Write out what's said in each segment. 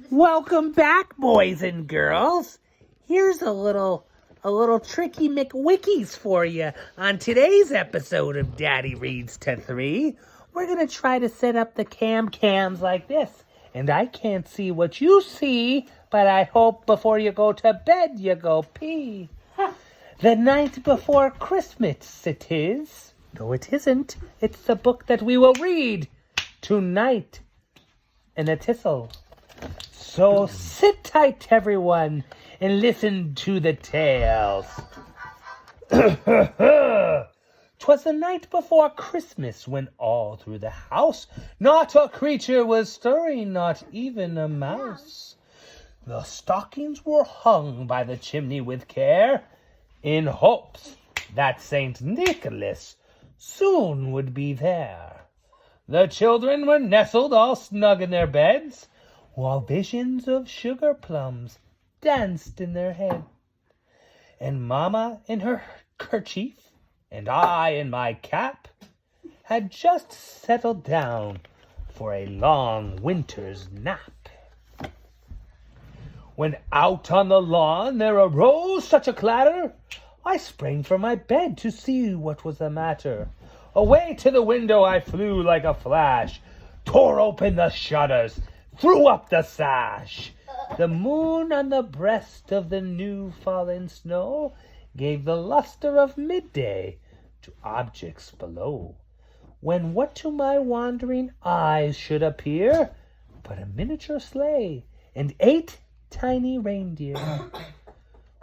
Welcome back, boys and girls. Here's a little tricky McWickies for you. On today's episode of Daddy Reads to 3, we're going to try to set up the cams like this. And I can't see what you see, but I hope before you go to bed you go pee. The night before Christmas it is. No, it isn't. It's the book that we will read tonight in a tissel. So sit tight, everyone, and listen to the tales. 'Twas the night before Christmas when all through the house not a creature was stirring, not even a mouse. The stockings were hung by the chimney with care, in hopes that St. Nicholas soon would be there. The children were nestled all snug in their beds, while visions of sugar plums danced in their head. And Mama in her kerchief, and I in my cap, had just settled down for a long winter's nap. When out on the lawn there arose such a clatter, I sprang from my bed to see what was the matter. Away to the window I flew like a flash, tore open the shutters, threw up the sash. The moon on the breast of the new fallen snow gave the luster of midday to objects below, when what to my wandering eyes should appear but a miniature sleigh and 8 tiny reindeer.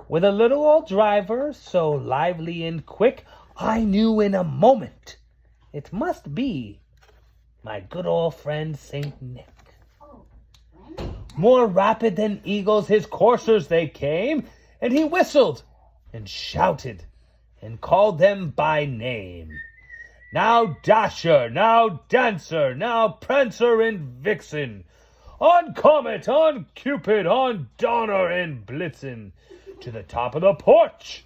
With a little old driver so lively and quick, I knew in a moment it must be my good old friend Saint Nick. More rapid than eagles his coursers they came, and he whistled and shouted and called them by name. Now Dasher, now Dancer, now Prancer and Vixen, on Comet, on Cupid, on Donner and Blitzen, to the top of the porch,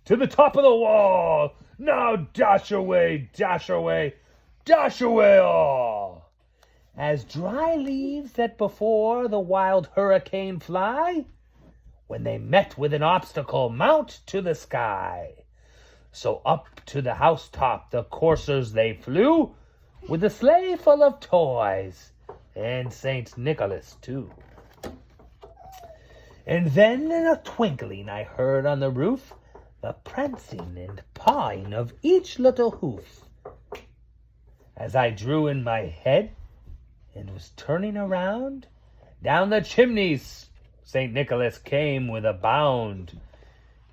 to the top of the wall, now dash away, dash away, dash away all. As dry leaves that before the wild hurricane fly, when they met with an obstacle mount to the sky. So up to the housetop the coursers they flew, with a sleigh full of toys, and Saint Nicholas too. And then in a twinkling I heard on the roof the prancing and pawing of each little hoof. As I drew in my head and was turning around, down the chimneys St. Nicholas came with a bound.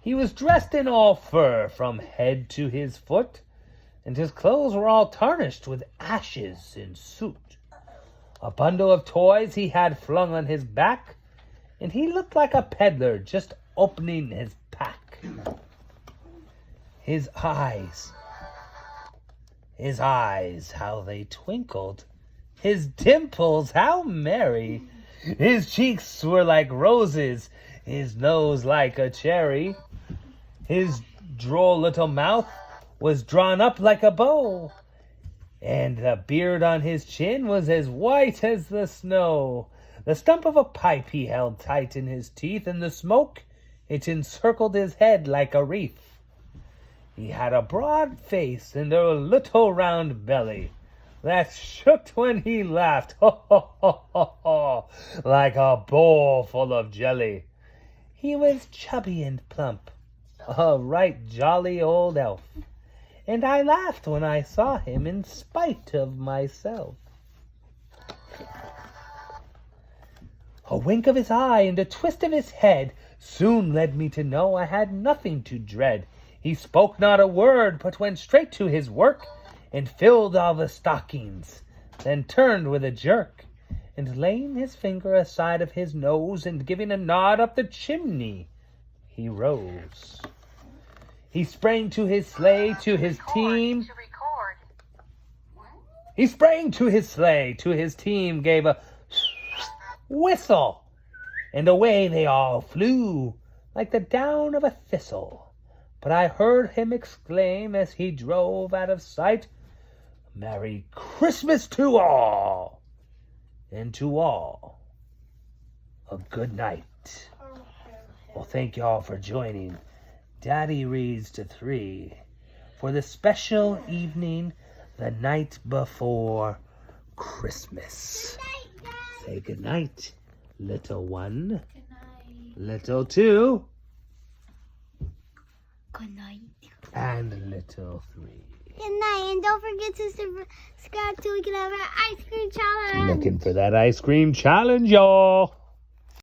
He was dressed in all fur from head to his foot, and his clothes were all tarnished with ashes and soot. A bundle of toys he had flung on his back, and he looked like a peddler just opening his pack. His eyes, how they twinkled. His dimples, how merry. His cheeks were like roses, his nose like a cherry. His droll little mouth was drawn up like a bow, and the beard on his chin was as white as the snow. The stump of a pipe he held tight in his teeth, and the smoke, it encircled his head like a wreath. He had a broad face and a little round belly that shook when he laughed, ho, ho, ho, ho, ho, like a bowl full of jelly. He was chubby and plump, a right jolly old elf, and I laughed when I saw him in spite of myself. A wink of his eye and a twist of his head soon led me to know I had nothing to dread. He spoke not a word, but went straight to his work, and filled all the stockings, then turned with a jerk, and laying his finger aside of his nose, and giving a nod up the chimney, he rose. He sprang to his sleigh, to his team. He sprang to his sleigh, to his team, gave a whistle, and away they all flew, like the down of a thistle. But I heard him exclaim as he drove out of sight, "Merry Christmas to all, and to all a good night. Well, thank y'all for joining Daddy Reads to 3 for the special evening the night before Christmas. Good night, Dad. Say good night, little one. Good night. Little 2. Good night. And little 3. Good night, and don't forget to subscribe so we can have our ice cream challenge. Looking for that ice cream challenge, y'all.